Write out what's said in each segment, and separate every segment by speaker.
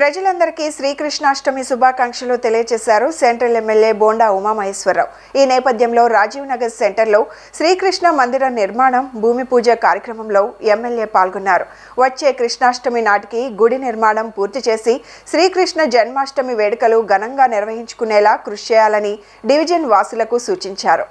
Speaker 1: ప్రజలందరికీ శ్రీకృష్ణాష్టమి శుభాకాంక్షలు తెలియజేశారు సెంట్రల్ ఎమ్మెల్యే బోండా ఉమామహేశ్వరరావు. ఈ నేపథ్యంలో రాజీవ్ నగర్ సెంటర్లో శ్రీకృష్ణ మందిర నిర్మాణం భూమి పూజ కార్యక్రమంలో ఎమ్మెల్యే పాల్గొన్నారు. వచ్చే కృష్ణాష్టమి నాటికి గుడి నిర్మాణం పూర్తి చేసి శ్రీకృష్ణ జన్మాష్టమి వేడుకలు ఘనంగా నిర్వహించుకునేలా కృషి చేయాలని డివిజన్ వాసులకు సూచించారు.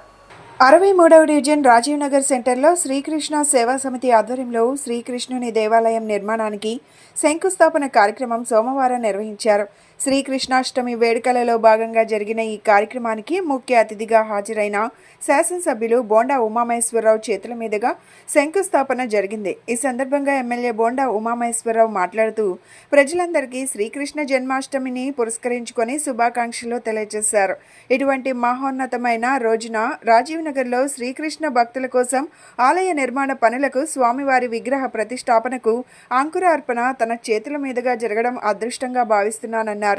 Speaker 1: 63వ డివిజన్ రాజీవ్ నగర్ సెంటర్లో శ్రీకృష్ణ సేవా సమితి ఆధ్వర్యంలో శ్రీకృష్ణుని దేవాలయం నిర్మాణానికి శంకుస్థాపన కార్యక్రమం సోమవారం నిర్వహించారు. శ్రీకృష్ణాష్టమి వేడుకలలో భాగంగా జరిగిన ఈ కార్యక్రమానికి ముఖ్య అతిథిగా హాజరైన శాసనసభ్యులు బోండా ఉమామహేశ్వరరావు చేతుల మీదుగా శంకుస్థాపన జరిగింది. ఈ సందర్భంగా ఎమ్మెల్యే బోండా ఉమామహేశ్వరరావు మాట్లాడుతూ ప్రజలందరికీ శ్రీకృష్ణ జన్మాష్టమిని పురస్కరించుకొని శుభాకాంక్షలు తెలియజేశారు. ఇటువంటి మహోన్నతమైన రోజున రాజీవ్ నగర్లో శ్రీకృష్ణ భక్తుల కోసం ఆలయ నిర్మాణ పనులకు స్వామివారి విగ్రహ ప్రతిష్టాపనకు అంకురార్పణ తన చేతుల మీదుగా జరగడం అదృష్టంగా భావిస్తున్నానన్నారు.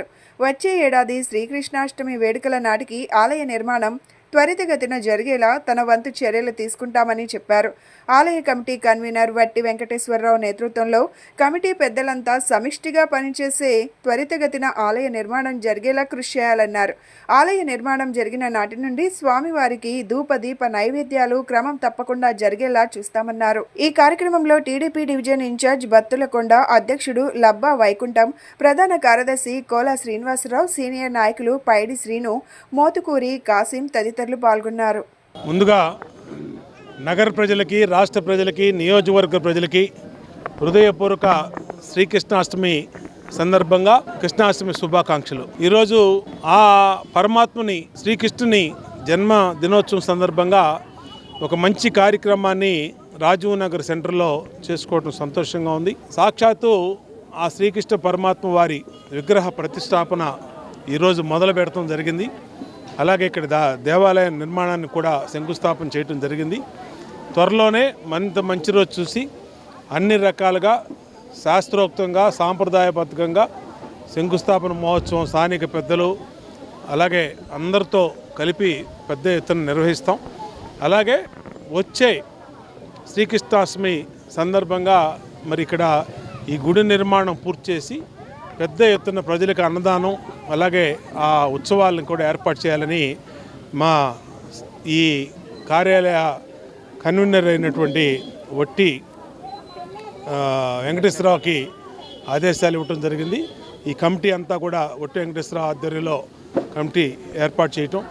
Speaker 1: వచ్చే ఏడాది శ్రీకృష్ణాష్టమి వేడుకల నాటికి ఆలయ నిర్మాణం త్వరితగతిన జరిగేలా తన వంతు చర్యలు తీసుకుంటామని చెప్పారు. ఆలయ కమిటీ కన్వీనర్ వట్టి వెంకటేశ్వరరావు నేతృత్వంలో కమిటీ పెద్దలంతా సమిష్టిగా పనిచేసే త్వరితగతిన ఆలయ నిర్మాణం జరిగేలా కృషి చేయాలన్నారు. ఆలయ నిర్మాణం జరిగిన నాటి నుండి స్వామివారికి ధూపదీప నైవేద్యాలు క్రమం తప్పకుండా జరిగేలా చూస్తామన్నారు. ఈ కార్యక్రమంలో టీడీపీ డివిజన్ ఇన్ఛార్జ్ బత్తులకొండ, అధ్యక్షుడు లబ్బా వైకుంఠం, ప్రధాన కార్యదర్శి కోలా శ్రీనివాసరావు, సీనియర్ నాయకులు పైడి శ్రీను, మోతుకూరి కాసిం తదితరులు పాల్గొన్నారు.
Speaker 2: ముందుగా నగర ప్రజలకి, రాష్ట్ర ప్రజలకి, నియోజకవర్గ ప్రజలకి హృదయపూర్వక శ్రీకృష్ణాష్టమి సందర్భంగా కృష్ణాష్టమి శుభాకాంక్షలు. ఈరోజు ఆ పరమాత్ముని శ్రీకృష్ణుని జన్మ దినోత్సవం సందర్భంగా ఒక మంచి కార్యక్రమాన్ని రాజీవ్ నగర్ సెంటర్లో చేసుకోవడం సంతోషంగా ఉంది. సాక్షాత్తు ఆ శ్రీకృష్ణ పరమాత్మ వారి విగ్రహ ప్రతిష్టాపన ఈరోజు మొదలు పెడతాం జరిగింది. అలాగే ఇక్కడ దేవాలయ నిర్మాణాన్ని కూడా శంకుస్థాపన చేయడం జరిగింది. త్వరలోనే మంచి రోజు చూసి అన్ని రకాలుగా శాస్త్రోక్తంగా సాంప్రదాయబద్ధంగా శంకుస్థాపన మహోత్సవం స్థానిక పెద్దలు అలాగే అందరితో కలిపి పెద్ద ఎత్తున నిర్వహిస్తాం. అలాగే వచ్చే శ్రీకృష్ణాష్టమి సందర్భంగా మరి ఇక్కడ ఈ గుడి నిర్మాణం పూర్తి చేసి పెద్ద ఎత్తున ప్రజలకు అన్నదానం అలాగే ఆ ఉత్సవాలను కూడా ఏర్పాటు చేయాలని మా ఈ కార్యాలయ కన్వీనర్ అయినటువంటి వట్టి వెంకటేశ్వరరావుకి ఆదేశాలు ఇవ్వటం జరిగింది. ఈ కమిటీ అంతా కూడా వట్టి వెంకటేశ్వరరావు ఆధ్వర్యంలో కమిటీ ఏర్పాటు చేయటం,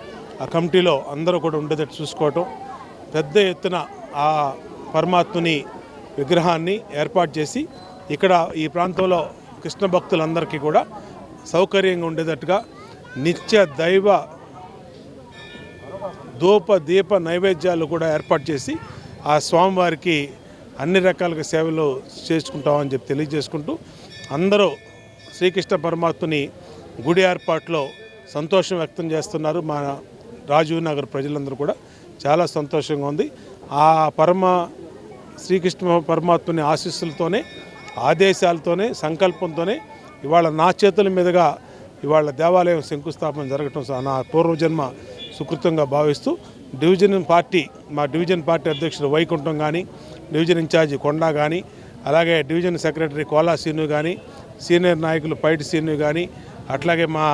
Speaker 2: ఆ కమిటీలో అందరూ కూడా ఉండేటట్టు చూసుకోవటం, పెద్ద ఎత్తున ఆ పరమాత్ముని విగ్రహాన్ని ఏర్పాటు చేసి ఇక్కడ ఈ ప్రాంతంలో కృష్ణ భక్తులందరికీ కూడా సౌకర్యంగా ఉండేటట్టుగా నిత్య దైవ ధూప దీప నైవేద్యాలు కూడా ఏర్పాటు చేసి ఆ స్వామివారికి అన్ని రకాలుగా సేవలు చేసుకుంటామని చెప్పి తెలియజేసుకుంటూ అందరూ శ్రీకృష్ణ పరమాత్మని గుడి ఏర్పాట్లో సంతోషం వ్యక్తం చేస్తున్నారు. మా రాజీవ్ నగర్ ప్రజలందరూ కూడా చాలా సంతోషంగా ఉంది. ఆ శ్రీకృష్ణ పరమాత్మని ఆశీస్సులతోనే, ఆదేశాలతోనే, సంకల్పంతోనే ఇవాళ నా చేతుల మీదుగా ఇవాళ దేవాలయం శంకుస్థాపన జరగటం నా పూర్వజన్మ సుకృతంగా భావిస్తూ మా డివిజన్ పార్టీ అధ్యక్షుడు వైకుంఠం కానీ, డివిజన్ ఇన్ఛార్జి కొండా కానీ, అలాగే డివిజన్ సెక్రటరీ కోలా శ్రీను కానీ, సీనియర్ నాయకులు పైటి శ్రీను కానీ, అట్లాగే మా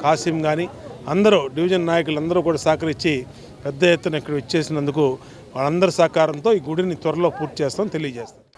Speaker 2: కాసిం కానీ అందరూ డివిజన్ నాయకులు అందరూ కూడా సహకరించి పెద్ద ఎత్తున ఇక్కడ ఇచ్చేసినందుకు వాళ్ళందరి సహకారంతో ఈ గుడిని త్వరలో పూర్తి చేస్తాం తెలియజేస్తాం.